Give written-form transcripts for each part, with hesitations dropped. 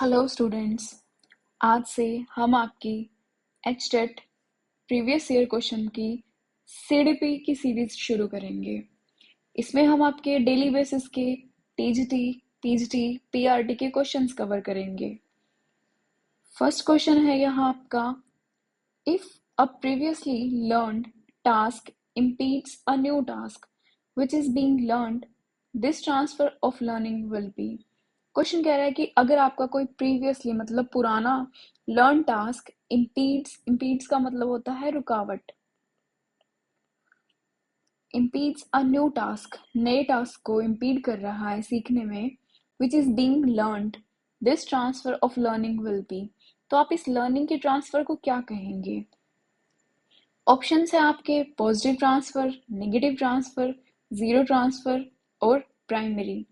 Hello students. आज से हम आपकी एचटेट प्रीवियस ईयर क्वेश्चन की सीडीपी की सीरीज शुरू करेंगे। इसमें हम आपके डेली बेसिस के टीजीटी, पीजीटी, पीआरटी के क्वेश्चंस कवर करेंगे। फर्स्ट क्वेश्चन है यहाँ आपका, if a previously learned task impedes a new task which is being learned, this transfer of learning will be। Question कह रहा है कि अगर आपका कोई प्रीवियसली मतलब पुराना लर्न टास्क impedes का मतलब होता है रुकावट। impedes a new task नए टास्क को impede कर रहा है सीखने में, which is being learned, this transfer of learning will be। तो आप इस लर्निंग के ट्रांसफर को क्या कहेंगे? ऑप्शंस है आपके positive transfer, negative transfer, zero transfer और प्राइमरी।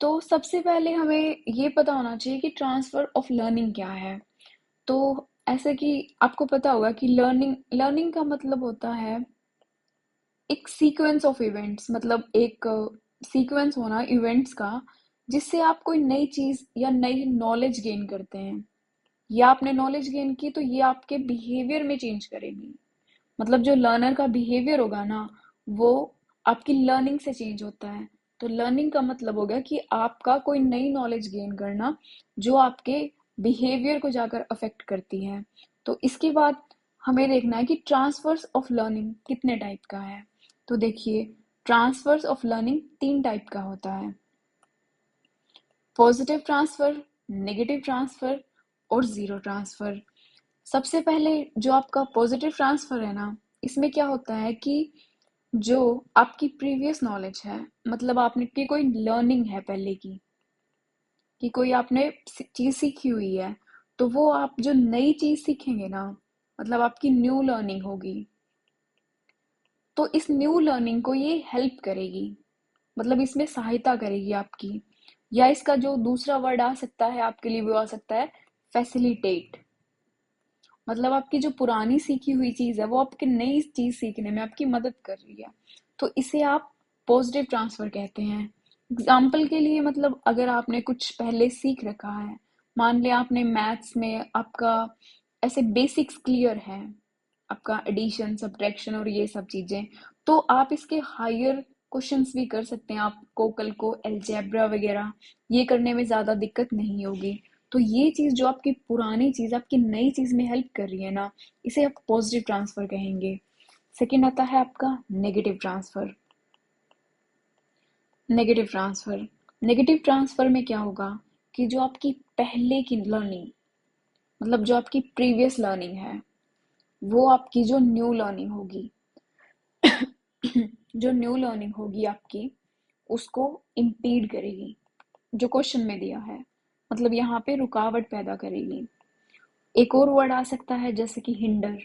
तो सबसे पहले हमें ये पता होना चाहिए कि ट्रांसफर ऑफ लर्निंग क्या है। तो ऐसे कि आपको पता होगा कि लर्निंग लर्निंग का मतलब होता है एक सीक्वेंस ऑफ इवेंट्स, मतलब एक सीक्वेंस होना इवेंट्स का, जिससे आप कोई नई चीज या नई नॉलेज गेन करते हैं, या आपने नॉलेज गेन की तो ये आपके बिहेवियर में चेंज करेगी। मतलब जो लर्नर का बिहेवियर होगा ना, वो आपकी लर्निंग से चेंज होता है। तो लर्निंग का मतलब हो गया कि आपका कोई नई नॉलेज गेन करना जो आपके बिहेवियर को जाकर अफेक्ट करती है। तो इसके बाद हमें देखना है कि ट्रांसफर्स ऑफ लर्निंग कितने टाइप का है। तो देखिए, ट्रांसफर्स ऑफ लर्निंग 3 टाइप का होता है: पॉजिटिव ट्रांसफर, नेगेटिव ट्रांसफर और जीरो ट्रांसफर। सबसे पहले जो आपका पॉजिटिव ट्रांसफर है ना, इसमें क्या होता है कि जो आपकी प्रीवियस नॉलेज है, मतलब आपने की कोई लर्निंग है पहले की, कि कोई आपने चीज सीखी हुई है, तो वो आप जो नई चीज सीखेंगे ना, मतलब आपकी न्यू लर्निंग होगी, तो इस न्यू लर्निंग को ये हेल्प करेगी, मतलब इसमें सहायता करेगी आपकी। या इसका जो दूसरा वर्ड आ सकता है आपके लिए, वो आ सकता है फैसिलिटेट। मतलब आपकी जो पुरानी सीखी हुई चीज है वो आपकी नई चीज सीखने में आपकी मदद कर रही है। तो इसे आप पॉजिटिव ट्रांसफर कहते हैं। एग्जाम्पल के लिए, मतलब अगर आपने कुछ पहले सीख रखा है, मान लिया आपने मैथ्स में आपका ऐसे बेसिक्स क्लियर है, आपका एडिशन, सब्ट्रैक्शन और ये सब चीजें, तो आप इसके हायर क्वेश्चंस भी कर सकते हैं। आपको कल को अलजेब्रा वगैरह ये करने में ज्यादा दिक्कत नहीं होगी। तो ये चीज जो आपकी पुरानी चीज आपकी नई चीज में हेल्प कर रही है ना, इसे आप पॉजिटिव ट्रांसफर कहेंगे। सेकेंड आता है आपका negative transfer. Negative transfer negative transfer में क्या होगा कि जो आपकी पहले की लर्निंग, मतलब जो आपकी प्रीवियस लर्निंग है, वो आपकी जो न्यू लर्निंग होगी जो न्यू लर्निंग होगी आपकी, उसको इम्पीड करेगी, जो क्वेश्चन में दिया है, मतलब यहाँ पे रुकावट पैदा करेगी। एक और वर्ड आ सकता है जैसे कि हिंडर,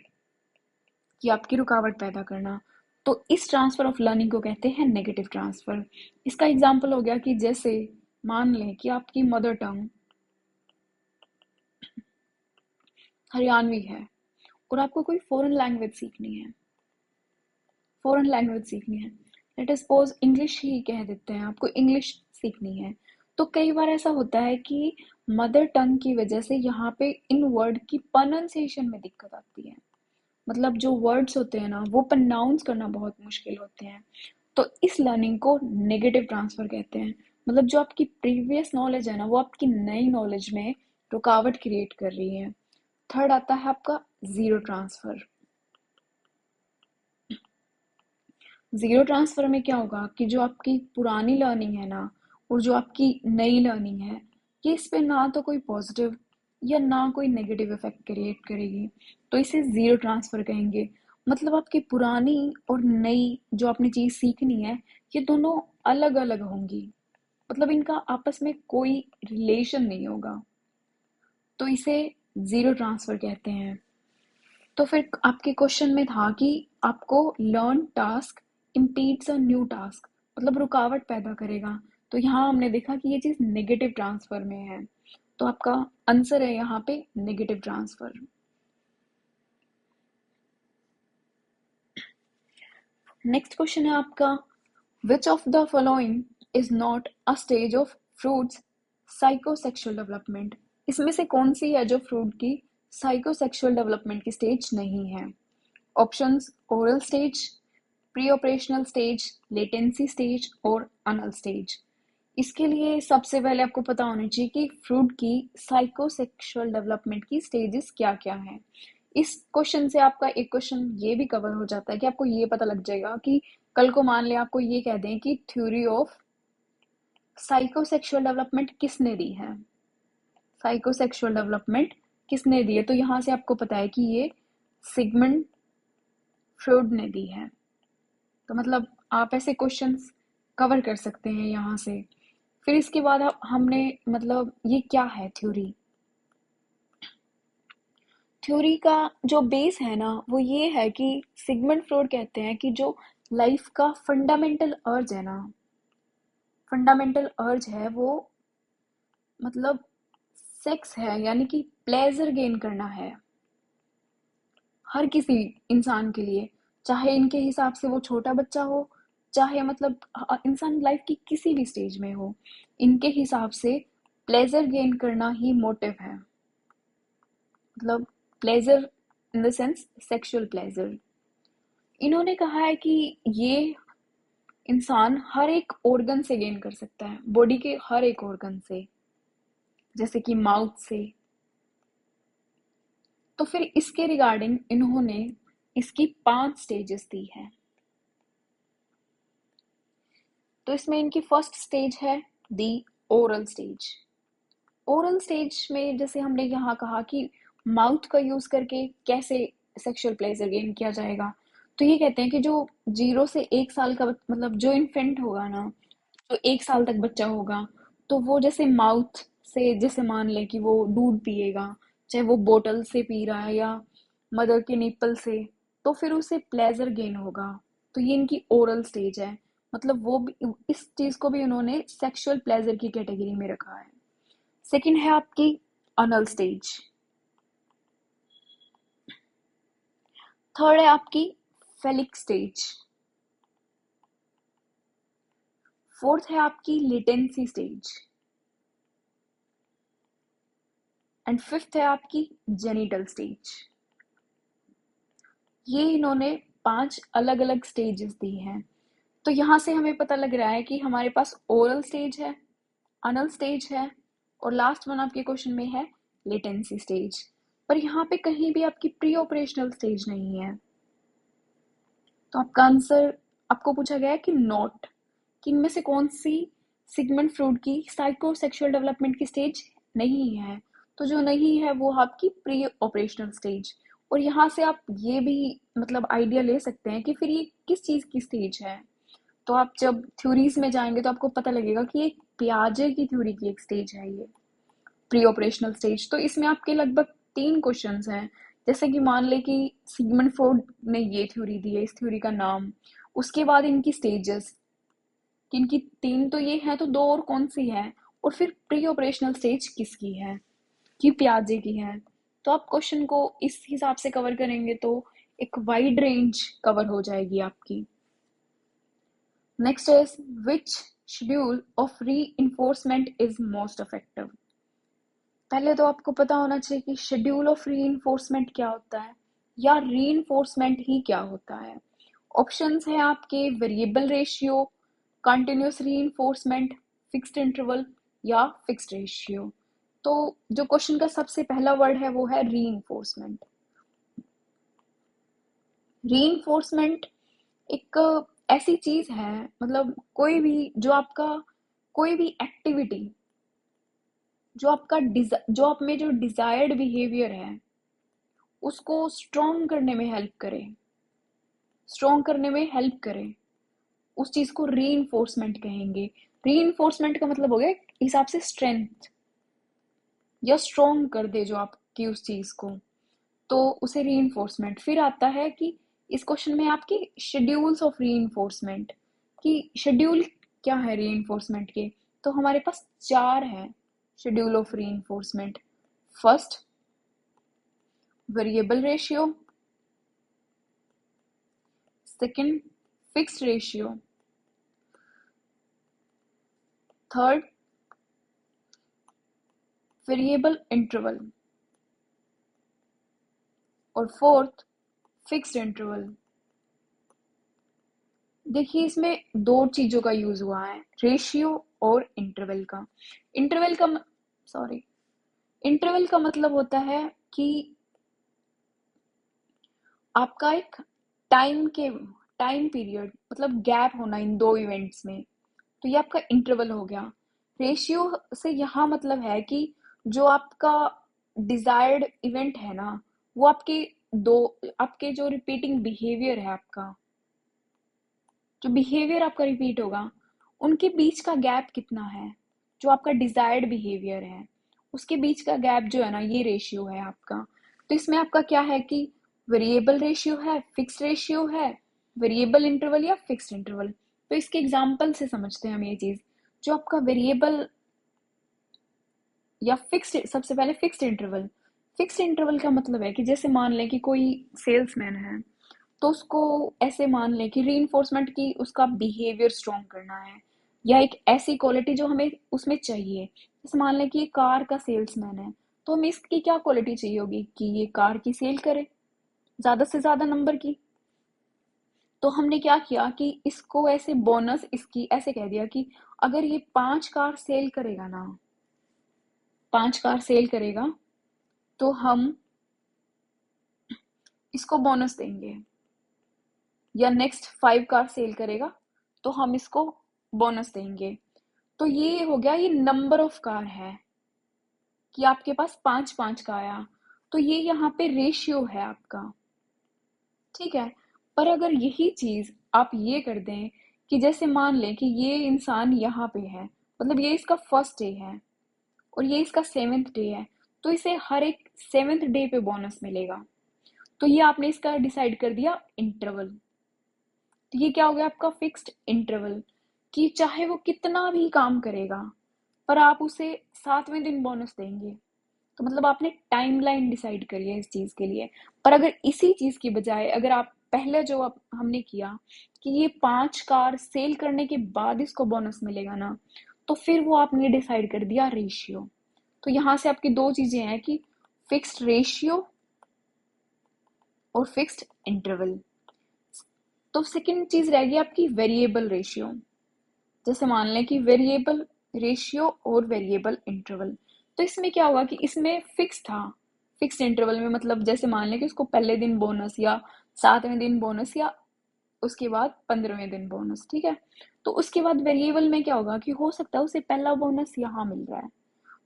कि आपकी रुकावट पैदा करना। तो इस ट्रांसफर ऑफ लर्निंग को कहते हैं नेगेटिव ट्रांसफर। इसका एग्जाम्पल हो गया कि जैसे मान लें कि आपकी मदर टंग हरियाणवी है और आपको कोई फॉरेन लैंग्वेज सीखनी है, लेट अस सपोज इंग्लिश ही कह देते हैं, आपको इंग्लिश सीखनी है। तो कई बार ऐसा होता है कि मदर टंग की वजह से यहाँ पे इन वर्ड की प्रोनाउंसिएशन में दिक्कत आती है। मतलब जो वर्ड्स होते हैं ना, वो प्रोनाउंस करना बहुत मुश्किल होते हैं। तो इस लर्निंग को नेगेटिव ट्रांसफर कहते हैं। मतलब जो आपकी प्रीवियस नॉलेज है ना, वो आपकी नई नॉलेज में रुकावट क्रिएट कर रही है। थर्ड आता है आपका जीरो ट्रांसफर। जीरो ट्रांसफर में क्या होगा कि जो आपकी पुरानी लर्निंग है ना, और जो आपकी नई लर्निंग है, ये इस पे ना तो कोई पॉजिटिव या ना कोई नेगेटिव इफेक्ट क्रिएट करेगी। तो इसे जीरो ट्रांसफर कहेंगे। मतलब आपकी पुरानी और नई जो आपने चीज सीखनी है, ये दोनों अलग अलग होंगी, मतलब इनका आपस में कोई रिलेशन नहीं होगा। तो इसे जीरो ट्रांसफर कहते हैं। तो फिर आपके क्वेश्चन में था कि आपको learn task impedes a new task, मतलब रुकावट पैदा करेगा। तो यहाँ हमने देखा कि ये चीज नेगेटिव ट्रांसफर में है। तो आपका आंसर है यहाँ पे नेगेटिव ट्रांसफर। नेक्स्ट क्वेश्चन है आपका, which of the following is not a stage of fruits psychosexual development. इसमें से कौन सी है जो फ्रूट की साइकोसेक्सुअल डेवलपमेंट की स्टेज नहीं है? Options: oral stage, pre operational stage, latency stage और अनल स्टेज। इसके लिए सबसे पहले आपको पता होना चाहिए कि फ्रूट की साइकोसेक्सुअल डेवलपमेंट की स्टेजेस क्या क्या हैं। इस क्वेश्चन से आपका एक क्वेश्चन ये भी कवर हो जाता है कि आपको ये पता लग जाएगा कि कल को मान लिया आपको ये कह दें कि थ्योरी ऑफ साइकोसेक्सुअल डेवलपमेंट किसने दी है, साइकोसेक्सुअल डेवलपमेंट किसने दी है, तो यहाँ से आपको पता है कि ये सिगमंड फ्रॉइड ने दी है। तो मतलब आप ऐसे क्वेश्चंस कवर कर सकते हैं यहाँ से। फिर इसके बाद हमने मतलब ये क्या है थ्योरी, थ्योरी का जो बेस है ना वो ये है कि सिगमंड फ्रॉइड कहते हैं कि जो लाइफ का फंडामेंटल अर्ज है ना, फंडामेंटल अर्ज है वो मतलब सेक्स है, यानी कि प्लेजर गेन करना है हर किसी इंसान के लिए, चाहे इनके हिसाब से वो छोटा बच्चा हो, चाहे मतलब इंसान लाइफ की किसी भी स्टेज में हो, इनके हिसाब से प्लेजर गेन करना ही मोटिव है, मतलब pleasure in the sense sexual pleasure. इन्होंने कहा है कि ये इंसान हर एक ऑर्गन से गेन कर सकता है, बॉडी के हर एक ऑर्गन से, जैसे कि माउथ से। तो फिर इसके रिगार्डिंग इन्होंने इसकी 5 स्टेजेस दी है। तो इसमें इनकी फर्स्ट स्टेज है दी ओरल स्टेज। ओरल स्टेज में जैसे हमने यहाँ कहा कि माउथ का यूज करके कैसे सेक्सुअल प्लेजर गेन किया जाएगा, तो ये कहते हैं कि जो 0 से 1 साल का मतलब जो इन्फेंट होगा ना, जो 1 साल तक बच्चा होगा, तो वो जैसे माउथ से जैसे मान ले कि वो दूध पिएगा, चाहे वो बोतल से पी रहा है या मदर के निपल से, तो फिर उसे प्लेजर गेन होगा। तो ये इनकी ओरल स्टेज है, मतलब वो भी, इस चीज को भी उन्होंने सेक्सुअल प्लेजर की कैटेगरी में रखा है। सेकंड है आपकी अनल स्टेज। थर्ड है आपकी फेलिक स्टेज। फोर्थ है आपकी लेटेंसी स्टेज। एंड फिफ्थ है आपकी जेनिटल स्टेज। ये इन्होंने 5 अलग अलग स्टेजेस दी हैं। तो यहाँ से हमें पता लग रहा है कि हमारे पास ओरल स्टेज है, अनल स्टेज है, और लास्ट वन आपके क्वेश्चन में है लेटेंसी स्टेज। पर यहाँ पे कहीं भी आपकी प्री ऑपरेशनल स्टेज नहीं है। तो आपका आंसर, आपको पूछा गया है कि नोट कि इनमें से कौन सी सिगमंड फ्रॉइड की साइकोसेक्सुअल डेवलपमेंट की स्टेज नहीं है। तो जो नहीं है वो आपकी प्री ऑपरेशनल स्टेज। और यहाँ से आप ये भी मतलब आइडिया ले सकते हैं कि फिर ये किस चीज की स्टेज है। तो आप जब थ्योरीज में जाएंगे तो आपको पता लगेगा कि एक पियाजे की थ्योरी की एक स्टेज है ये प्री ऑपरेशनल स्टेज। तो इसमें आपके लगभग 3 क्वेश्चंस हैं, जैसे कि मान ले कि सिगमंड फ्रॉइड ने ये थ्योरी दी है, इस थ्योरी का नाम, उसके बाद इनकी स्टेजेस, कि इनकी 3 तो ये है, तो 2 और कौन सी है, और फिर प्री ऑपरेशनल स्टेज किसकी है, कि प्याजे की है। तो आप क्वेश्चन को इस हिसाब से कवर करेंगे तो एक वाइड रेंज कवर हो जाएगी आपकी। Next is which schedule of री इन्फोर्समेंट इज मोस्ट इफेक्टिव। पहले तो आपको पता होना चाहिए कि शेड्यूल ऑफ री क्या होता है, या री ही क्या होता है। ऑप्शंस है आपके वेरिएबल रेशियो, कंटिन्यूस री फिक्स्ड इंटरवल या फिक्स्ड रेशियो। तो जो क्वेश्चन का सबसे पहला वर्ड है वो है री रीइंफोर्समेंट एक ऐसी चीज है, मतलब कोई भी जो आपका कोई भी एक्टिविटी जो आप में जो डिजायर्ड बिहेवियर है उसको स्ट्रॉन्ग करने में हेल्प करे, स्ट्रॉन्ग करने में हेल्प करे, उस चीज को रीइंफोर्समेंट कहेंगे। रीइंफोर्समेंट का मतलब हो गया एक हिसाब से स्ट्रेंथ, या स्ट्रॉन्ग कर दे जो आपकी उस चीज को, तो उसे रीइंफोर्समेंट। फिर आता है कि इस क्वेश्चन में आपकी शेड्यूल्स ऑफ रीइंफोर्समेंट, कि शेड्यूल क्या है रीइंफोर्समेंट के। तो हमारे पास 4 है schedule of reinforcement. First, variable ratio. Second, fixed ratio. Third, variable interval, और फोर्थ फिक्स्ड इंटरवल। देखिए इसमें दो चीजों का यूज हुआ है, रेशियो और इंटरवल का। इंटरवल का सॉरी इंटरवल का मतलब होता है कि आपका एक टाइम पीरियड, मतलब गैप होना इन दो इवेंट्स में, तो ये आपका इंटरवल हो गया। रेशियो से यहाँ मतलब है कि जो आपका डिजायर्ड इवेंट है ना, वो दो आपके जो रिपीटिंग बिहेवियर है, आपका जो बिहेवियर आपका रिपीट होगा, उनके बीच का गैप कितना है, जो आपका डिजायर्ड बिहेवियर है उसके बीच का गैप जो है ना, ये रेशियो है आपका। तो इसमें आपका क्या है कि वेरिएबल रेशियो है, फिक्स रेशियो है, वेरिएबल इंटरवल या फिक्स्ड इंटरवल। तो इसके एग्जाम्पल से समझते हैं हम ये चीज। जो आपका वेरिएबल या फिक्स्ड, सबसे पहले फिक्स्ड इंटरवल का मतलब है कि जैसे मान लें कि कोई सेल्समैन है, तो उसको ऐसे मान लें कि रीइंफोर्समेंट की उसका बिहेवियर स्ट्रॉन्ग करना है, या एक ऐसी क्वालिटी जो हमें उसमें चाहिए। जैसे मान लें कि ये कार का सेल्समैन है, तो हमें इसकी क्या क्वालिटी चाहिए होगी कि ये कार की सेल करे ज्यादा से ज्यादा नंबर की। तो हमने क्या किया कि इसको ऐसे बोनस, इसकी ऐसे कह दिया कि अगर ये 5 कार सेल करेगा ना, 5 कार सेल करेगा, तो हम इसको बोनस देंगे। या नेक्स्ट 5 कार सेल करेगा, तो हम इसको बोनस देंगे। तो ये हो गया, ये नंबर ऑफ कार है कि आपके पास 5 5 का आया, तो ये यहाँ पे रेशियो है आपका। ठीक है। पर अगर यही चीज आप ये कर दें कि जैसे मान लें कि ये इंसान यहाँ पे है, मतलब ये इसका फर्स्ट डे है और ये इसका 7th डे है, तो इसे हर एक 7th डे पे बोनस मिलेगा। तो ये आपने इसका डिसाइड कर दिया इंटरवल। तो ये क्या हो गया आपका फिक्स्ड इंटरवल, कि चाहे वो कितना भी काम करेगा, पर आप उसे 7वें दिन बोनस देंगे। तो मतलब आपने टाइमलाइन डिसाइड करी है इस चीज के लिए। पर अगर इसी चीज की बजाय अगर आप पहले जो आप हमने किया कि ये 5 कार सेल करने के बाद इसको बोनस मिलेगा ना, तो फिर वो आपने डिसाइड कर दिया रेशियो। तो यहां से आपकी दो चीजें हैं कि फिक्स्ड रेशियो और फिक्स्ड इंटरवल। तो सेकंड चीज रहेगी आपकी वेरिएबल रेशियो। जैसे मान लें कि वेरिएबल रेशियो और वेरिएबल इंटरवल, तो इसमें क्या होगा कि इसमें फिक्स था। फिक्स्ड इंटरवल में मतलब जैसे मान लें कि उसको पहले दिन बोनस, या 7वें दिन बोनस, या उसके बाद 15वें दिन बोनस। ठीक है। तो उसके बाद वेरिएबल में क्या होगा कि हो सकता है उसे पहला बोनस यहाँ मिल रहा है,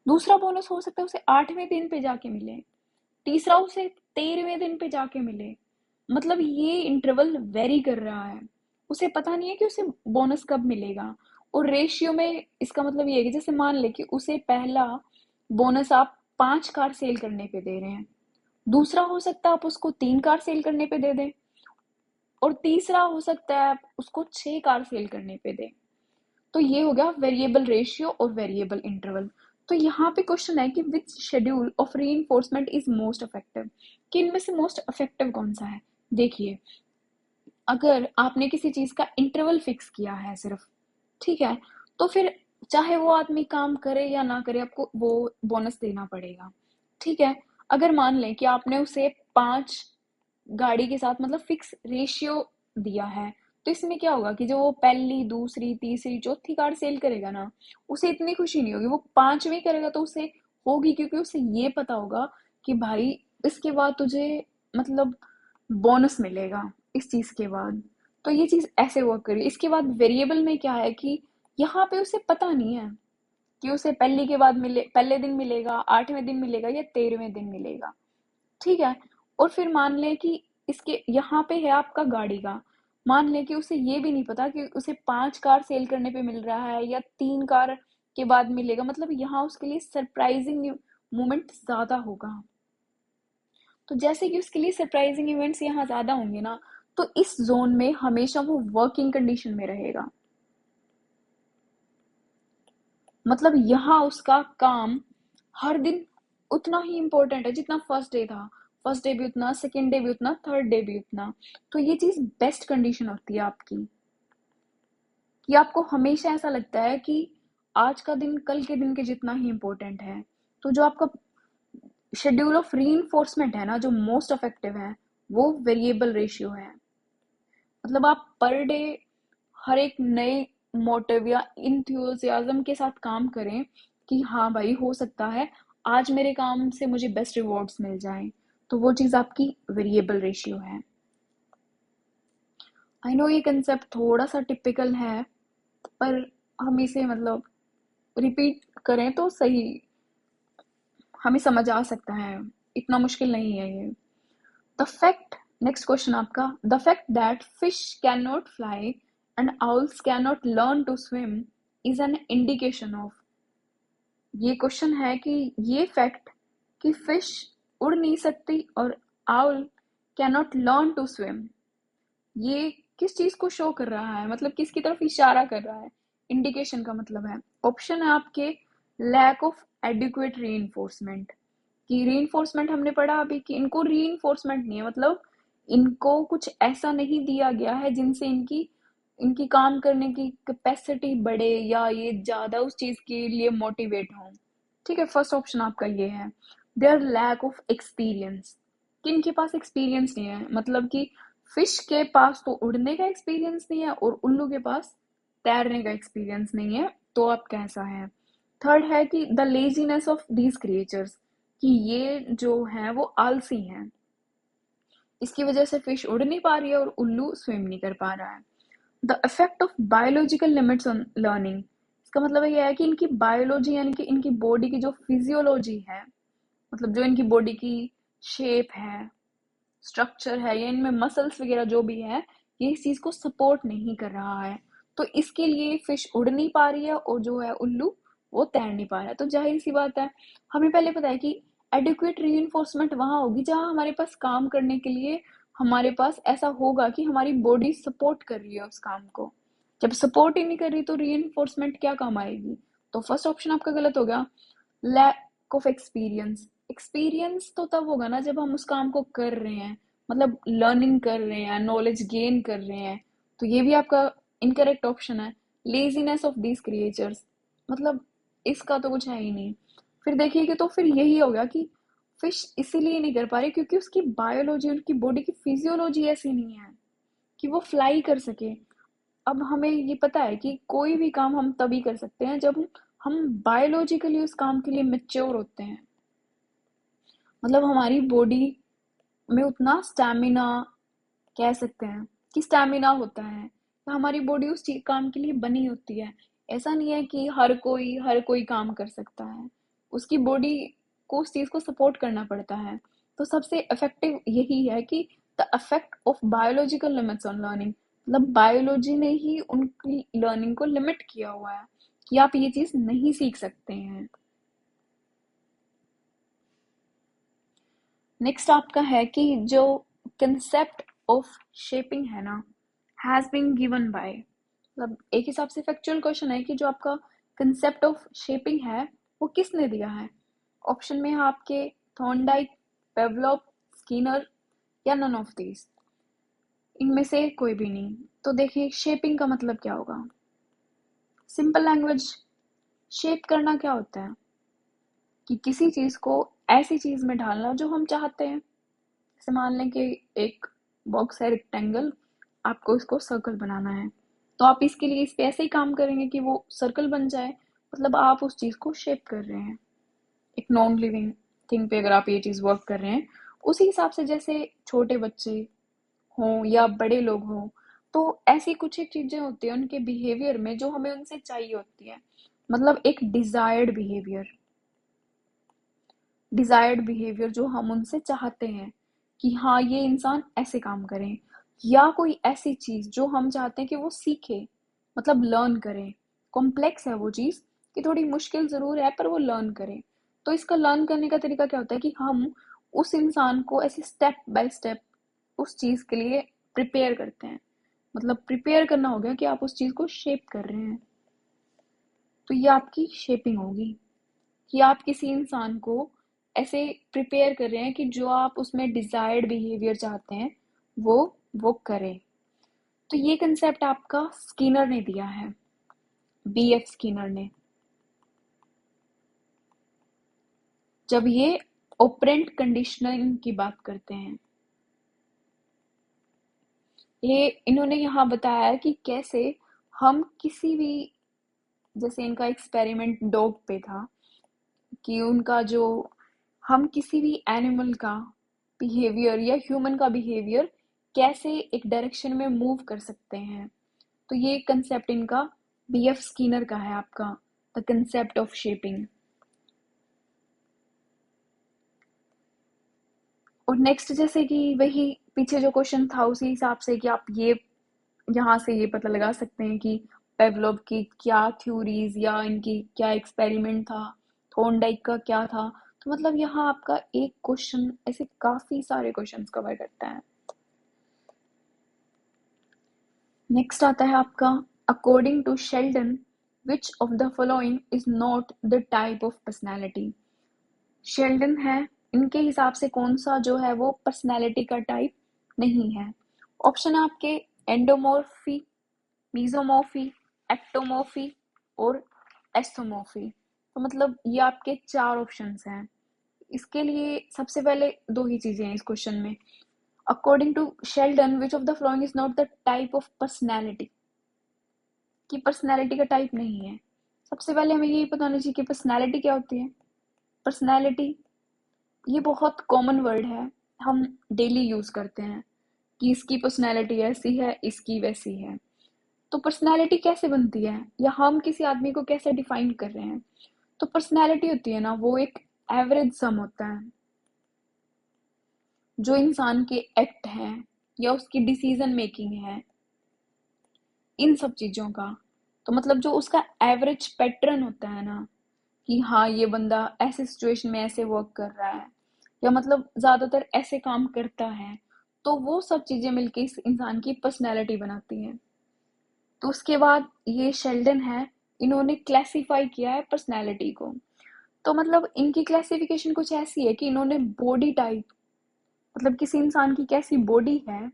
दूसरा बोनस हो सकता है उसे 8वें दिन पे जाके मिले, तीसरा उसे 13वें दिन पे जाके मिले। मतलब ये इंटरवल वेरी कर रहा है, उसे पता नहीं है कि उसे बोनस कब मिलेगा। और रेशियो में इसका मतलब ये है कि जैसे मान ले कि उसे पहला बोनस आप 5 कार सेल करने पे दे रहे हैं, दूसरा हो सकता है आप उसको 3 कार सेल करने पे दे दें, और तीसरा हो सकता है आप उसको 6 कार सेल करने पे दें। तो ये हो गया वेरिएबल रेशियो और वेरिएबल इंटरवल। तो यहाँ पे क्वेश्चन है कि which schedule of reinforcement is most effective, कि इनमें से मोस्ट इफेक्टिव कौन सा है। देखिए अगर आपने किसी चीज का इंटरवल फिक्स किया है सिर्फ, ठीक है, तो फिर चाहे वो आदमी काम करे या ना करे, आपको वो बोनस देना पड़ेगा। ठीक है। अगर मान लें कि आपने उसे 5 गाड़ी के साथ मतलब फिक्स रेशियो दिया है, तो इसमें क्या होगा कि जो वो पहली दूसरी तीसरी चौथी कार सेल करेगा ना, उसे इतनी खुशी नहीं होगी। वो 5वीं करेगा तो उसे होगी, क्योंकि उसे ये पता होगा कि भाई इसके बाद तुझे मतलब बोनस मिलेगा इस चीज के बाद। तो ये चीज ऐसे वर्क करी। इसके बाद वेरिएबल में क्या है कि यहाँ पे उसे पता नहीं है कि उसे पहली के बाद मिले, पहले दिन मिलेगा, 8वें दिन मिलेगा, या 13वें दिन मिलेगा। ठीक है। और फिर मान लें कि इसके यहाँ पे है आपका गाड़ी का, मान लें कि उसे ये भी नहीं पता कि उसे 5 कार सेल करने पे मिल रहा है या 3 कार के बाद मिलेगा। मतलब यहाँ उसके लिए सरप्राइजिंग मोमेंट ज्यादा होगा। तो जैसे कि उसके लिए सरप्राइजिंग इवेंट्स यहाँ ज्यादा होंगे ना, तो इस जोन में हमेशा वो वर्किंग कंडीशन में रहेगा। मतलब यहाँ उसका काम हर दिन उतना ही इम्पोर्टेंट है जितना फर्स्ट डे था। फर्स्ट डे भी उतना, सेकेंड डे भी उतना, थर्ड डे भी उतना। तो ये चीज बेस्ट कंडीशन होती है आपकी, कि आपको हमेशा ऐसा लगता है कि आज का दिन कल के दिन के जितना ही इम्पोर्टेंट है। तो जो आपका शेड्यूल ऑफ रीइंफोर्समेंट है ना, जो मोस्ट इफेक्टिव है, वो वेरिएबल रेशियो है। मतलब आप पर डे हर एक नए मोटिव या इंथुजियाज्म के साथ काम करें कि हाँ भाई, हो सकता है आज मेरे काम से मुझे बेस्ट रिवॉर्ड्स मिल जाएं, तो वो चीज़ आपकी वेरिएबल रेशियो है। आई नो ये कंसेप्ट थोड़ा सा टिपिकल है, पर हम इसे मतलब रिपीट करें तो सही हमें समझ आ सकता है, इतना मुश्किल नहीं है ये। द फैक्ट, नेक्स्ट क्वेश्चन आपका, the fact that fish can not fly and owls can not learn to swim is an indication of. ये क्वेश्चन है कि ये फैक्ट कि फिश उड़ नहीं सकती और owl can not learn to swim, ये किस चीज को शो कर रहा है, मतलब किसकी तरफ इशारा कर रहा है। इंडिकेशन का मतलब है, ऑप्शन है आपके, लैक ऑफ एडिक्वेट रीइंफोर्समेंट, कि रीइंफोर्समेंट हमने पढ़ा अभी कि इनको रीइंफोर्समेंट नहीं है, मतलब इनको कुछ ऐसा नहीं दिया गया है जिनसे इनकी इनकी काम करने की कैपेसिटी बढ़े या ये ज्यादा उस चीज के लिए मोटिवेट हो। ठीक है, फर्स्ट ऑप्शन आपका ये है। देयर लैक ऑफ एक्सपीरियंस, कि इनके पास एक्सपीरियंस नहीं है, मतलब कि फिश के पास तो उड़ने का एक्सपीरियंस नहीं है और उल्लू के पास तैरने का एक्सपीरियंस नहीं है, तो अब कैसा है। थर्ड है कि the laziness of these creatures, कि ये जो है वो आलसी हैं, इसकी वजह से फिश उड़ नहीं पा रही है और उल्लू स्विम नहीं कर पा रहा है। The effect of biological limits on learning, इसका मतलब ये है कि इनकी बायोलॉजी यानी कि इनकी बॉडी की जो फिजियोलॉजी है, मतलब जो इनकी बॉडी की शेप है, स्ट्रक्चर है, या इनमें मसल्स वगैरह जो भी है, ये इस चीज को सपोर्ट नहीं कर रहा है, तो इसके लिए फिश उड़ नहीं पा रही है और जो है उल्लू वो तैर नहीं पा रहा है। तो जाहिर सी बात है, हमें पहले पता है कि एडिक्वेट रीइंफोर्समेंट वहां होगी जहां हमारे पास काम करने के लिए हमारे पास ऐसा होगा कि हमारी बॉडी सपोर्ट कर रही है उस काम को। जब सपोर्ट ही नहीं कर रही तो रीइंफोर्समेंट क्या काम आएगी। तो फर्स्ट ऑप्शन आपका गलत हो गया, लैक ऑफ एक्सपीरियंस। एक्सपीरियंस तो तब होगा ना जब हम उस काम को कर रहे हैं, मतलब लर्निंग कर रहे हैं, नॉलेज गेन कर रहे हैं, तो ये भी आपका इनकरेक्ट ऑप्शन है। लेजीनेस ऑफ दीज क्रिएचर्स, मतलब इसका तो कुछ है ही नहीं। फिर देखिए कि तो फिर यही हो गया कि फिश इसीलिए नहीं कर पा रही क्योंकि उसकी बायोलॉजी, उनकी बॉडी की फिजियोलॉजी ऐसी नहीं है कि वो फ्लाई कर सके। अब हमें ये पता है कि कोई भी काम हम तभी कर सकते हैं जब हम बायोलॉजिकली उस काम के लिए मेच्योर होते हैं, मतलब हमारी बॉडी में उतना स्टैमिना, कह सकते हैं कि स्टैमिना होता है, तो हमारी बॉडी उस चीज काम के लिए बनी होती है। ऐसा नहीं है कि हर कोई काम कर सकता है, उसकी बॉडी को उस चीज को सपोर्ट करना पड़ता है। तो सबसे इफेक्टिव यही है कि the effect of biological limits on learning, मतलब बायोलॉजी ने ही उनकी लर्निंग को लिमिट किया हुआ है कि आप ये चीज नहीं सीख सकते हैं। नेक्स्ट आपका है कि जो कंसेप्ट ऑफ शेपिंग है ना, हैज बीन गिवन बाय, मतलब एक हिसाब से फैक्चुअल क्वेश्चन है कि जो आपका कंसेप्ट ऑफ शेपिंग है वो किसने दिया है। ऑप्शन में है आपके थॉर्नडाइक, पेवलोव, स्किनर या नन ऑफ दीज, इनमें से कोई भी नहीं। तो देखिए शेपिंग का मतलब क्या होगा, सिंपल लैंग्वेज, शेप करना क्या होता है कि किसी चीज को ऐसी चीज में ढालना जो हम चाहते हैं। जैसे मान लें कि एक बॉक्स है रेक्टेंगल, आपको इसको सर्कल बनाना है, तो आप इसके लिए इस पे ऐसे ही काम करेंगे कि वो सर्कल बन जाए, मतलब आप उस चीज को शेप कर रहे हैं। एक नॉन लिविंग थिंग पे अगर आप ये चीज वर्क कर रहे हैं, उसी हिसाब से जैसे छोटे बच्चे हों या बड़े लोग हों, तो ऐसी कुछ एक चीजें होती हैं उनके बिहेवियर में जो हमें उनसे चाहिए होती है, मतलब एक डिजायर्ड बिहेवियर जो हम उनसे चाहते हैं कि हाँ ये इंसान ऐसे काम करें, या कोई ऐसी चीज जो हम चाहते हैं कि वो सीखे, मतलब लर्न करे। कॉम्प्लेक्स है वो चीज कि थोड़ी मुश्किल जरूर है पर वो लर्न करे। तो इसका लर्न करने का तरीका क्या होता है कि हम उस इंसान को ऐसे स्टेप बाय स्टेप उस चीज के लिए प्रिपेयर करते हैं, मतलब प्रिपेयर करना हो गया कि आप उस चीज को शेप कर रहे हैं। तो ये आपकी शेपिंग होगी कि आप किसी इंसान को ऐसे प्रिपेयर कर रहे हैं कि जो आप उसमें डिजायर्ड बिहेवियर चाहते हैं वो वो करे। तो ये कंसेप्ट आपका स्किनर ने दिया है, बी एफ स्किनर ने। जब ये ऑपरेंट कंडीशनिंग की बात करते हैं। ये इन्होंने यहाँ बताया है कि कैसे हम किसी भी, जैसे इनका एक्सपेरिमेंट डॉग पे था, कि उनका जो, हम किसी भी एनिमल का बिहेवियर या ह्यूमन का बिहेवियर कैसे एक डायरेक्शन में मूव कर सकते हैं। तो ये कंसेप्ट इनका बीएफ स्किनर का है, आपका द कंसेप्ट ऑफ शेपिंग। और नेक्स्ट, जैसे कि वही पीछे जो क्वेश्चन था उसी हिसाब से कि आप ये यहाँ से ये पता लगा सकते हैं कि पेवलोव की क्या थ्योरीज या इनकी क्या एक्सपेरिमेंट था, थॉर्नडाइक का क्या था। तो मतलब यहाँ आपका एक क्वेश्चन ऐसे काफी सारे क्वेश्चंस कवर करता है। नेक्स्ट आता है आपका, according to Sheldon which of the following is not the type of personality. Sheldon है, इनके हिसाब से कौन सा जो है वो पर्सनैलिटी का टाइप नहीं है। ऑप्शन है आपके एंडोमॉर्फी, मीजोमॉर्फी, एक्टोमॉर्फी और एस्थोमॉर्फी। तो मतलब ये आपके चार ऑप्शंस हैं। इसके लिए सबसे पहले दो ही चीजें हैं इस क्वेश्चन में। According to Sheldon which of the following is not the type of personality, कि पर्सनैलिटी का टाइप नहीं है। सबसे पहले हमें यही पता होना चाहिए कि पर्सनैलिटी क्या होती है। पर्सनैलिटी ये बहुत कॉमन वर्ड है, हम डेली यूज करते हैं कि इसकी पर्सनैलिटी ऐसी है, इसकी वैसी है। तो पर्सनैलिटी कैसे बनती है या हम किसी आदमी को कैसे डिफाइन कर रहे हैं। तो पर्सनैलिटी होती है ना, वो एक एवरेज सम होता है जो इंसान के एक्ट हैं या उसकी डिसीजन मेकिंग है, इन सब चीजों का। तो मतलब जो उसका एवरेज पैटर्न होता है ना, कि हाँ ये बंदा ऐसे सिचुएशन में ऐसे वर्क कर रहा है या मतलब ज्यादातर ऐसे काम करता है, तो वो सब चीजें मिलके इस इंसान की पर्सनैलिटी बनाती हैं। तो उसके बाद ये शेल्डन है, इन्होंने क्लासिफाई किया है पर्सनैलिटी को। तो मतलब इनकी क्लासिफिकेशन कुछ ऐसी है कि इन्होंने बॉडी टाइप, मतलब किसी इंसान की कैसी बॉडी है,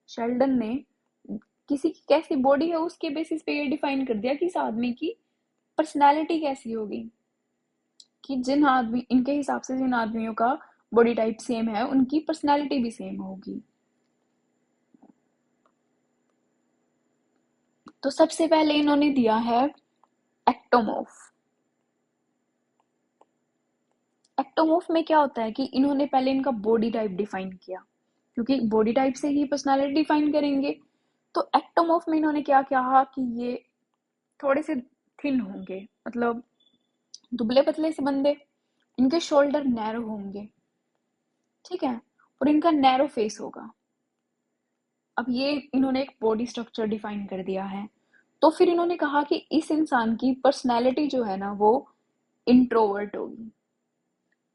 शेल्डन ने किसी की कैसी बॉडी है उसके बेसिस पे ये डिफाइन कर दिया कि इस आदमी की पर्सनैलिटी कैसी होगी। कि जिन आदमी, इनके हिसाब से जिन आदमियों का बॉडी टाइप सेम है उनकी पर्सनैलिटी भी सेम होगी। तो सबसे पहले इन्होंने दिया है एक्टोमॉर्फ। एक्टोमॉर्फ में क्या होता है कि इन्होंने पहले इनका बॉडी टाइप डिफाइन किया, क्योंकि बॉडी टाइप से ही पर्सनालिटी डिफाइन करेंगे। तो एक्टोमॉर्फ में इन्होंने क्या कहा कि ये थोड़े से थिन होंगे, मतलब दुबले पतले से बंदे, इनके शोल्डर नैरो होंगे, ठीक है, और इनका नैरो फेस होगा। अब ये इन्होंने एक बॉडी स्ट्रक्चर डिफाइन कर दिया है। तो फिर इन्होंने कहा कि इस इंसान की पर्सनैलिटी जो है ना वो इंट्रोवर्ट होगी।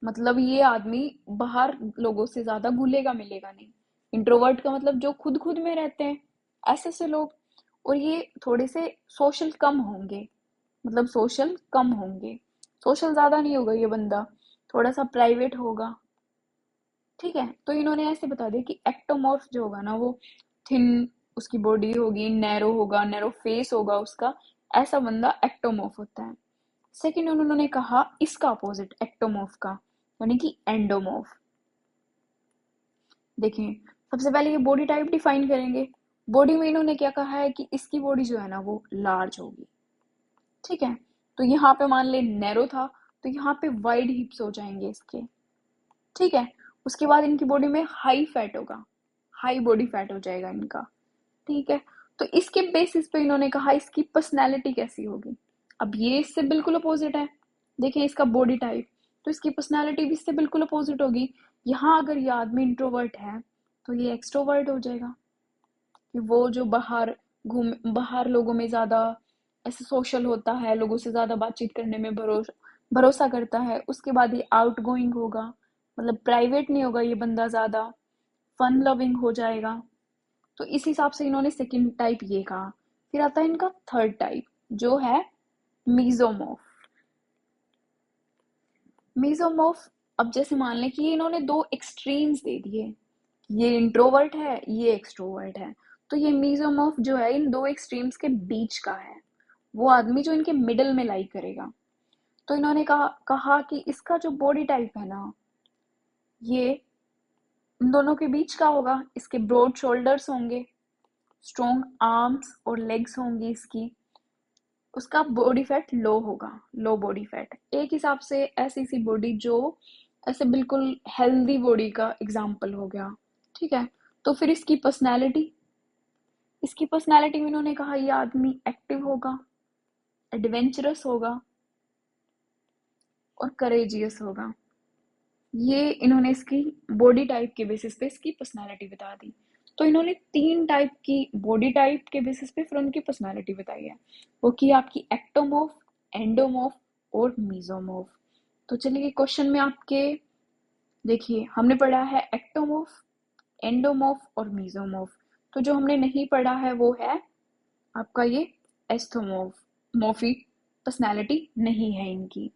मतलब ये आदमी बाहर लोगों से ज्यादा घुलेगा मिलेगा नहीं। इंट्रोवर्ट का मतलब जो खुद खुद में रहते हैं, ऐसे से लोग। और ये थोड़े से सोशल कम होंगे, मतलब सोशल कम होंगे, सोशल ज्यादा नहीं होगा ये बंदा, थोड़ा सा प्राइवेट होगा, ठीक है। तो इन्होंने ऐसे बता दिया कि एक्टोमॉर्फ जो होगा ना वो थिन, उसकी बॉडी होगी, नैरो होगा, नैरो फेस होगा उसका, ऐसा बंदा एक्टोमॉर्फ होता है। सेकंड उन्होंने कहा इसका अपोजिट एक्टोमॉर्फ का, यानी कि एंडोमॉर्फ। देखिए, सबसे पहले ये बॉडी टाइप डिफाइन करेंगे। बॉडी में इन्होंने क्या कहा है कि इसकी बॉडी जो है ना वो लार्ज होगी, ठीक है। तो यहाँ पे मान ले नैरो था, तो यहाँ पे वाइड हिप्स हो जाएंगे इसके, ठीक है। उसके बाद इनकी बॉडी में हाई फैट होगा, हाई बॉडी फैट हो जाएगा इनका, ठीक है। तो इसके बेसिस पे इन्होंने कहा इसकी पर्सनैलिटी कैसी होगी। अब ये इससे बिल्कुल अपोजिट है, देखिए इसका बॉडी टाइप, तो इसकी पर्सनैलिटी भी इससे बिल्कुल अपोजिट होगी। यहाँ अगर ये आदमी इंट्रोवर्ट है तो ये एक्सट्रोवर्ट हो जाएगा, कि वो जो बाहर घूम, बाहर लोगों में ज्यादा ऐसे सोशल होता है, लोगों से ज्यादा बातचीत करने में भरोसा भरोसा करता है। उसके बाद ये आउट गोइंग होगा, मतलब प्राइवेट नहीं होगा ये बंदा, ज्यादा फन लविंग हो जाएगा। तो इस हिसाब से इन्होंने सेकंड टाइप ये कहा। फिर आता है इनका थर्ड टाइप जो है मीजोमॉर्फ। मीजोमॉर्फ, अब जैसे मान लें कि ये इन्होंने दो एक्सट्रीम्स दे दिए, ये इंट्रोवर्ट है, ये एक्सट्रोवर्ट है। तो ये मीजोमॉर्फ जो है इन दो एक्सट्रीम्स के बीच का है, वो आदमी जो इनके मिडल में लाई करेगा। तो इन्होंने कहा कि इसका जो बॉडी टाइप है ना, ये इन दोनों के बीच का होगा। इसके ब्रॉड शोल्डर्स होंगे, स्ट्रॉन्ग आर्म्स और लेग्स होंगी इसकी। उसका बॉडी फैट लो होगा, लो बॉडी फैट। एक हिसाब से ऐसी सी बॉडी जो ऐसे बिल्कुल हेल्दी बॉडी का एग्जाम्पल हो गया। ठीक है। तो फिर इसकी पर्सनैलिटी में इन्होंने कहा ये आदमी एक्टिव होगा, एडवेंचरस होगा और करेजियस होगा। ये इन्होंने इसकी बॉडी टाइप के बेसिस पे इसकी पर्सनालिटी बता दी। तो इन्होंने 3 टाइप की बॉडी टाइप के बेसिस पे फिर उनकी पर्सनालिटी बताई है। वो की आपकी एक्टोमॉर्फ, एंडोमॉर्फ और मीजोमॉर्फ। तो चलिए क्वेश्चन में आपके देखिए, हमने पढ़ा है एक्टोमॉर्फ, एंडोमॉर्फ और मीजोमॉर्फ। तो जो हमने नहीं पढ़ा है वो है आपका ये एस्थोमॉर्फ। मॉर्फी पर्सनालिटी नहीं है इनकी।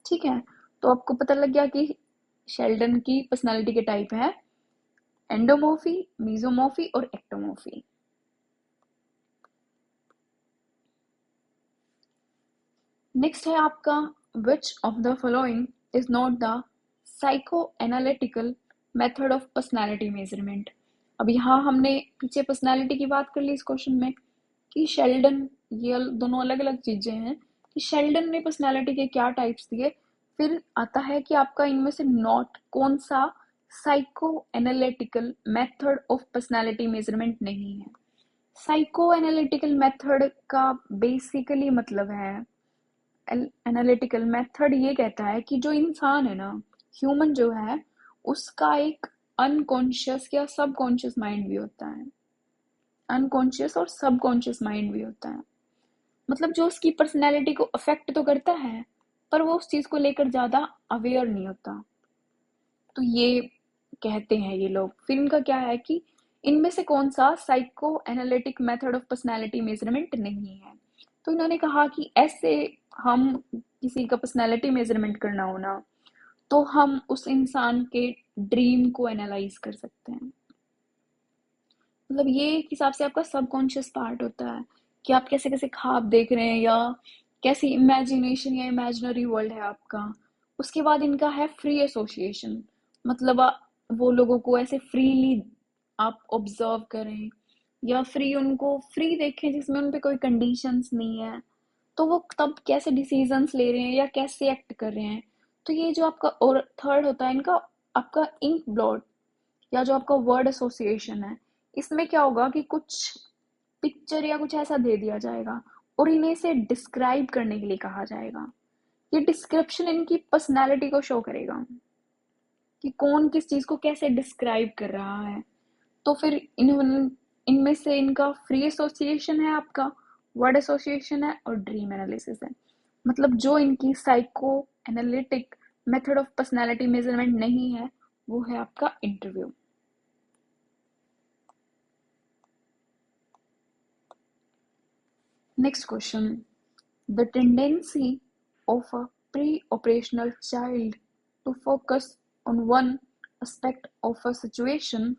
ठीक है। तो आपको पता लग गया कि शेल्डन की पर्सनालिटी के टाइप है एंडोमॉर्फी, मीजोमॉर्फी और एक्टोमॉर्फी। नेक्स्ट है आपका which of the following is not the psycho analytical method of personality measurement. अब यहाँ हमने पीछे पर्सनालिटी की बात कर ली इस क्वेश्चन में कि शेल्डन, ये दोनों अलग अलग चीजें हैं कि शेल्डन ने पर्सनालिटी के क्या टाइप्स दिए। फिर आता है कि आपका इनमें से नॉट कौन सा psycho analytical method of personality measurement नहीं है। साइको एनालिटिकल मेथड का बेसिकली मतलब है, एनालिटिकल मेथड ये कहता है कि जो इंसान है ना, ह्यूमन जो है, उसका एक अनकॉन्शियस या सबकॉन्शियस माइंड भी होता है। अनकॉन्शियस और सबकॉन्शियस माइंड भी होता है। मतलब जो उसकी पर्सनैलिटी को अफेक्ट तो करता है, पर वो उस चीज को लेकर ज्यादा अवेयर नहीं होता। तो ये कहते हैं ये लोग। फिर इनका क्या है कि इनमें से कौन सा psycho analytic method of personality measurement नहीं है। तो इन्होंने कहा कि ऐसे हम किसी का पर्सनैलिटी मेजरमेंट करना हो ना, तो हम उस इंसान के ड्रीम को एनालाइज कर सकते हैं। मतलब ये एक हिसाब से आपका सबकॉन्शियस पार्ट होता है कि आप कैसे कैसे ख्वाब देख रहे हैं या कैसी इमेजिनेशन या इमेजिनरी वर्ल्ड है आपका। उसके बाद इनका है फ्री एसोसिएशन। मतलब वो लोगों को ऐसे फ्रीली आप ऑब्जर्व करें या फ्री उनको फ्री देखें जिसमें उन पे कोई कंडीशंस नहीं है। तो वो तब कैसे डिसीजंस ले रहे हैं या कैसे एक्ट कर रहे हैं। तो ये जो आपका और थर्ड होता है इनका, आपका इंक ब्लॉट या जो आपका वर्ड एसोसिएशन है। इसमें क्या होगा कि कुछ पिक्चर या कुछ ऐसा दे दिया जाएगा और इन्हें से डिस्क्राइब करने के लिए कहा जाएगा। ये डिस्क्रिप्शन इनकी पर्सनैलिटी को शो करेगा कि कौन किस चीज को कैसे डिस्क्राइब कर रहा है। तो फिर इन्होंने इनमें से इनका फ्री एसोसिएशन है, आपका वर्ड एसोसिएशन है और ड्रीम एनालिसिस है। मतलब जो इनकी psycho analytic method of personality measurement नहीं है वो है आपका interview. Next question. The tendency of a pre-operational child to focus on one aspect of a situation,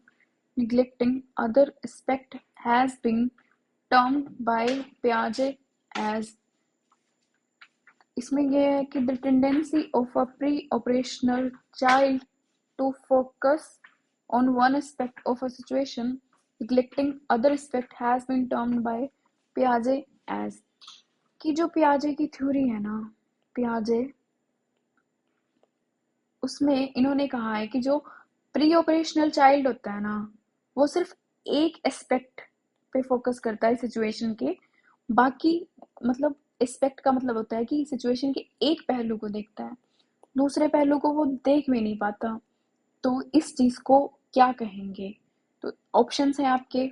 neglecting other aspect has been termed by Piaget as, इसमें यह है कि the tendency of a pre-operational child to focus on one aspect of a situation, neglecting other aspect has been termed by Piaget as, कि जो पियाजे की theory है ना, पियाजे, उसमें इन्होंने कहा है कि जो प्री ऑपरेशनल चाइल्ड होता है ना, वो सिर्फ एक एस्पेक्ट पे फोकस करता है सिचुएशन के। बाकी मतलब एस्पेक्ट का मतलब होता है कि सिचुएशन के एक पहलू को देखता है, दूसरे पहलू को वो देख भी नहीं पाता। तो इस चीज को क्या कहेंगे। तो ऑप्शंस हैं आपके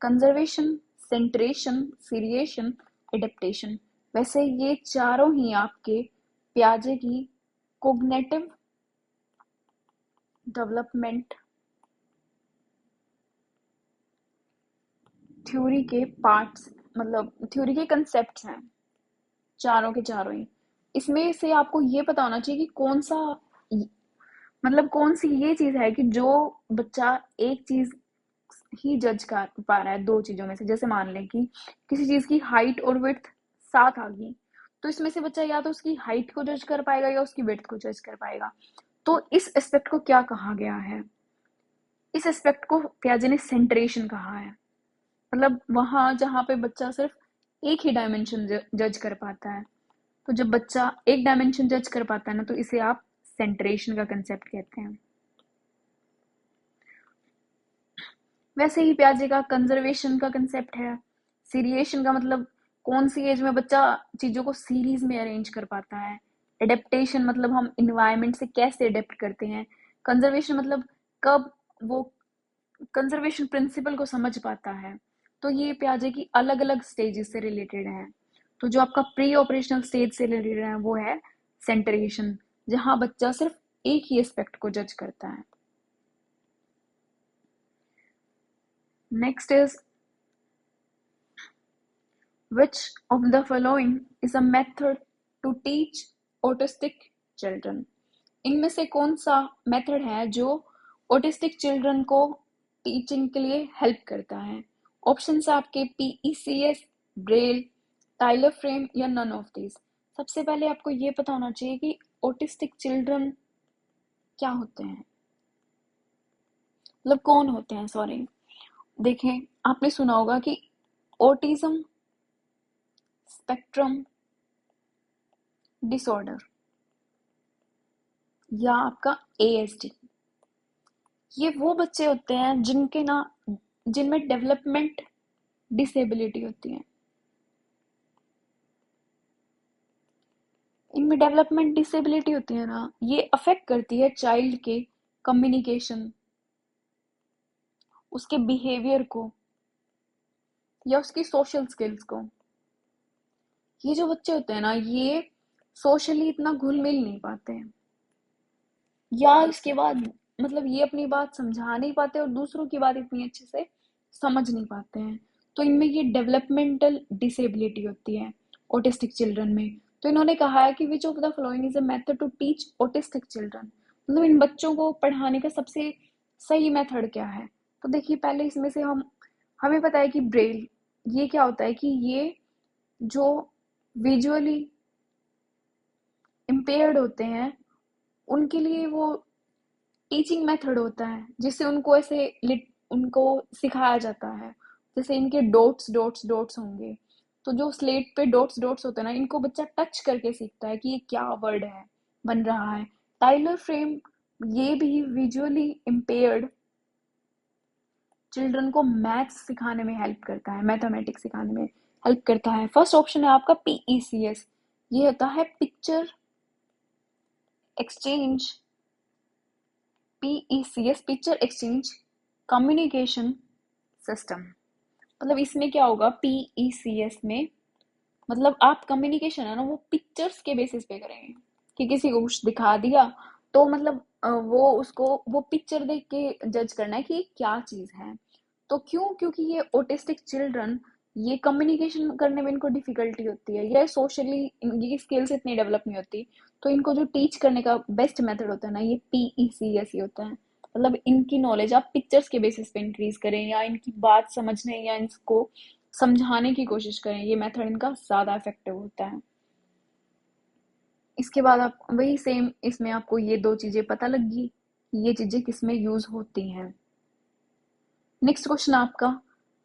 कंजर्वेशन, सेंट्रेशन, सीरिएशन, एडेप्टेशन। वैसे ये चारों ही आपके प्याजे की कोग्नेटिव डेवलपमेंट थ्योरी के पार्ट्स, मतलब थ्योरी के कंसेप्ट्स हैं, चारों के चारों ही। इसमें से आपको ये पता होना चाहिए कि कौन सा, मतलब कौन सी ये चीज है कि जो बच्चा एक चीज ही जज कर पा रहा है दो चीजों में से। जैसे मान लें कि किसी चीज की हाइट और विड्थ साथ आ गई, तो इसमें से बच्चा या तो उसकी हाइट को जज कर पाएगा या उसकी विड्थ को जज कर पाएगा। तो इस एस्पेक्ट को क्या कहा गया है? इस एस्पेक्ट को पियाजे ने सेंटरेशन कहा है। मतलब वहां जहां पे बच्चा सिर्फ एक ही डायमेंशन जज कर पाता है। तो जब बच्चा एक डायमेंशन जज कर पाता है ना, तो इसे आप सेंटरेशन का कंसेप्ट कहते हैं। वैसे ही पियाजे का कंजर्वेशन का कंसेप्ट है। सीरिएशन का मतलब कौन सी एज में बच्चा चीजों को सीरीज में अरेंज कर पाता है। एडेप्टेशन मतलब हम इन्वायरमेंट से कैसे अडेप्ट करते हैं। कंजर्वेशन मतलब कब वो कंजर्वेशन प्रिंसिपल को समझ पाता है। तो ये पियाजे की अलग अलग स्टेजेस से रिलेटेड है। तो जो आपका प्री ऑपरेशनल स्टेज से रिलेटेड है वो है सेंटरेशन, जहां बच्चा सिर्फ एक ही एस्पेक्ट को जज करता है। Next is which of the following is a method to teach autistic children? इनमें से कौन सा मेथड है जो ऑटिस्टिक चिल्ड्रन को टीचिंग के लिए हेल्प करता है? ऑप्शन है आपके पीईसीएस, ब्रेल, टाइलर फ्रेम या नन ऑफ दिस। सबसे पहले आपको ये पता होना चाहिए कि ऑटिस्टिक चिल्ड्रन क्या होते हैं, मतलब कौन होते हैं। सॉरी, देखें, आपने सुना होगा कि ऑटिज्म स्पेक्ट्रम डिसऑर्डर या आपका एएसडी, ये वो बच्चे होते हैं जिनमें डेवलपमेंट डिसेबिलिटी होती है। इनमें डेवलपमेंट डिसेबिलिटी होती है ना, ये अफेक्ट करती है चाइल्ड के कम्युनिकेशन, उसके बिहेवियर को या उसकी सोशल स्किल्स को। ये जो बच्चे होते हैं ना, ये सोशली इतना घुल मिल नहीं पाते हैं, या इसके बाद मतलब ये अपनी बात समझा नहीं पाते और दूसरों की बात इतनी अच्छे से समझ नहीं पाते हैं। तो इनमें ये डेवलपमेंटल डिसेबिलिटी होती है ऑटिस्टिक चिल्ड्रन में। तो इन्होंने कहा है कि which of the following is a method to teach autistic children, मतलब इन बच्चों को पढ़ाने का सबसे सही मेथड क्या है। तो देखिए, पहले इसमें से हमें पता है कि ब्रेल, ये क्या होता है कि ये जो विजुअली इम्पेयर्ड होते हैं उनके लिए वो टीचिंग मेथड होता है, जिससे उनको उनको सिखाया जाता है। जैसे इनके डॉट्स डॉट्स डॉट्स होंगे, तो जो स्लेट पे डॉट्स डॉट्स होते हैं ना, इनको बच्चा टच करके सीखता है कि ये क्या वर्ड है बन रहा है। टाइलर फ्रेम, ये भी विजुअली इम्पेयर्ड चिल्ड्रन को मैथ्स सिखाने में हेल्प करता है, मैथमेटिक्स सिखाने में हेल्प करता है। फर्स्ट ऑप्शन है आपका पीईसीएस, ये होता है picture exchange, PECS picture exchange communication system. मतलब इसमें क्या होगा पीईसीएस में, मतलब आप कम्युनिकेशन है ना वो पिक्चर्स के बेसिस पे करेंगे कि किसी को कुछ दिखा दिया तो मतलब वो पिक्चर देख के जज करना है कि ये क्या चीज है। तो क्योंकि ये ऑटिस्टिक चिल्ड्रन, ये कम्युनिकेशन करने में इनको डिफिकल्टी होती है, या सोशली इनकी स्किल्स इतनी डेवलप नहीं होती, तो इनको जो टीच करने का बेस्ट मेथड होता है ना, ये पीईसीएस ही होता है। मतलब इनकी नॉलेज आप पिक्चर्स के बेसिस पे इंक्रीज करें या इनकी बात समझने या इनको समझाने की कोशिश करें, ये मेथड इनका ज्यादा इफेक्टिव होता है। इसके बाद आप वही सेम, इसमें आपको ये दो चीजें पता लगी कि ये चीजें किसमें यूज होती हैं। नेक्स्ट क्वेश्चन आपका,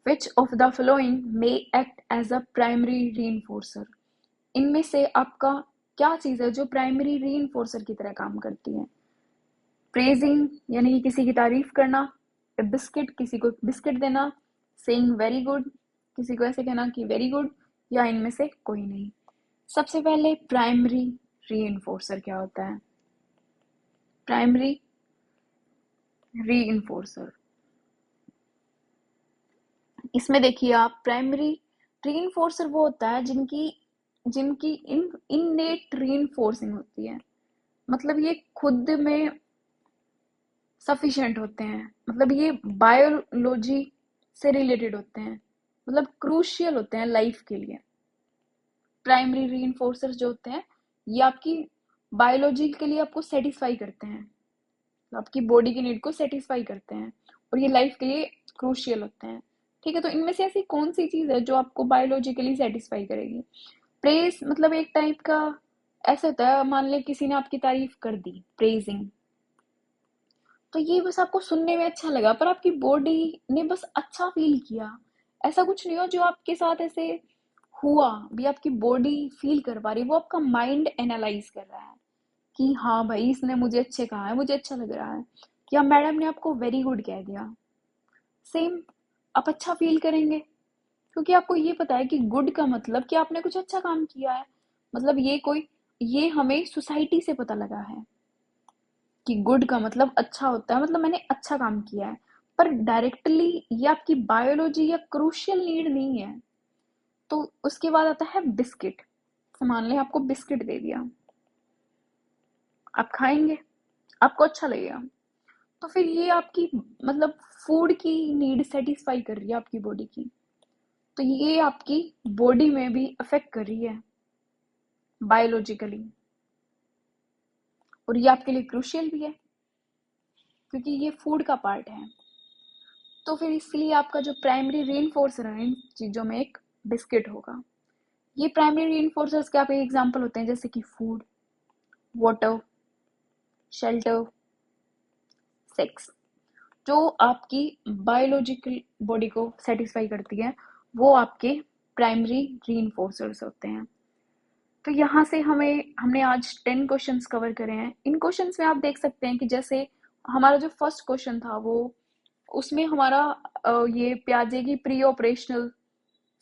which of the following may act as a primary reinforcer? इनमें से आपका क्या चीज है जो प्राइमरी रीइंफोर्सर की तरह काम करती है? प्रेजिंग यानी कि किसी की तारीफ करना, बिस्किट किसी को बिस्किट देना, सेइंग वेरी गुड किसी को ऐसे कहना कि वेरी गुड, या इनमें से कोई नहीं। सबसे पहले प्राइमरी रीइंफोर्सर क्या होता है? प्राइमरी रीइंफोर्सर, इसमें देखिए आप, प्राइमरी रीइंफोर्सर वो होता है जिनकी जिनकी इननेट रीइंफोर्सिंग होती है, मतलब ये खुद में सफिशिएंट होते हैं, मतलब ये बायोलॉजी से रिलेटेड होते हैं, मतलब क्रूशियल होते हैं लाइफ के लिए। प्राइमरी रीइंफोर्सर्स जो होते हैं ये आपकी बायोलॉजी के लिए आपको सेटिस्फाई करते हैं, आपकी बॉडी की नीड को सेटिस्फाई करते हैं और ये लाइफ के लिए क्रूशियल होते हैं। ठीक है, तो इनमें से ऐसी कौन सी चीज है जो आपको बायोलॉजिकली सेटिस्फाई करेगी? प्रेज मतलब एक टाइप का ऐसा होता है, मान ले किसी ने आपकी तारीफ कर दी, प्रेजिंग, तो ये बस आपको सुनने में अच्छा लगा पर आपकी बॉडी ने बस अच्छा फील किया। ऐसा कुछ नहीं हो जो आपके साथ ऐसे हुआ भी आपकी बॉडी फील कर पा रही, वो आपका माइंड एनालाइज कर रहा है कि हाँ भाई इसने मुझे अच्छे कहा है, मुझे अच्छा लग रहा है, या मैडम ने आपको वेरी गुड कह दिया, सेम आप अच्छा फील करेंगे क्योंकि आपको ये पता है कि गुड का मतलब कि आपने कुछ अच्छा काम किया है। मतलब ये हमें सोसाइटी से पता लगा है कि गुड का मतलब अच्छा होता है, मतलब मैंने अच्छा काम किया है। पर डायरेक्टली ये आपकी बायोलॉजी या क्रूशियल नीड नहीं है। तो उसके बाद आता है बिस्किट। तो मान लें आपको बिस्किट दे दिया, आप खाएंगे, आपको अच्छा लगेगा, तो फिर ये आपकी मतलब फूड की नीड सेटिस्फाई कर रही है आपकी बॉडी की, तो ये आपकी बॉडी में भी अफेक्ट कर रही है बायोलॉजिकली, और ये आपके लिए क्रूशियल भी है क्योंकि ये फूड का पार्ट है। तो फिर इसलिए आपका जो प्राइमरी रीइंफोर्सर है इन चीज़ों में एक बिस्किट होगा। ये प्राइमरी रीइंफोर्सर्स के आप एग्जांपल होते हैं जैसे कि फूड, वाटर, शेल्टर, सेक्स। जो आपकी बायोलॉजिकल बॉडी को सेटिस्फाई करती है वो आपके प्राइमरी रीइंफोर्सर्स होते हैं। तो यहाँ से हमने आज 10 क्वेश्चंस कवर करे हैं। इन क्वेश्चंस में आप देख सकते हैं कि जैसे हमारा जो फर्स्ट क्वेश्चन था वो, उसमें हमारा ये प्याजे की प्री ऑपरेशनल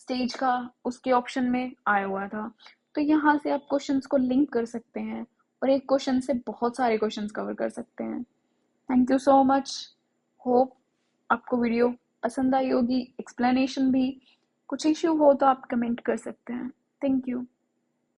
स्टेज का उसके ऑप्शन में आया हुआ था। तो यहाँ से आप क्वेश्चंस को लिंक कर सकते हैं और एक क्वेश्चन से बहुत सारे क्वेश्चंस कवर कर सकते हैं। Thank you so much. Hope आपको वीडियो पसंद आई होगी, एक्सप्लेनेशन भी। कुछ इश्यू हो तो आप कमेंट कर सकते हैं। Thank you.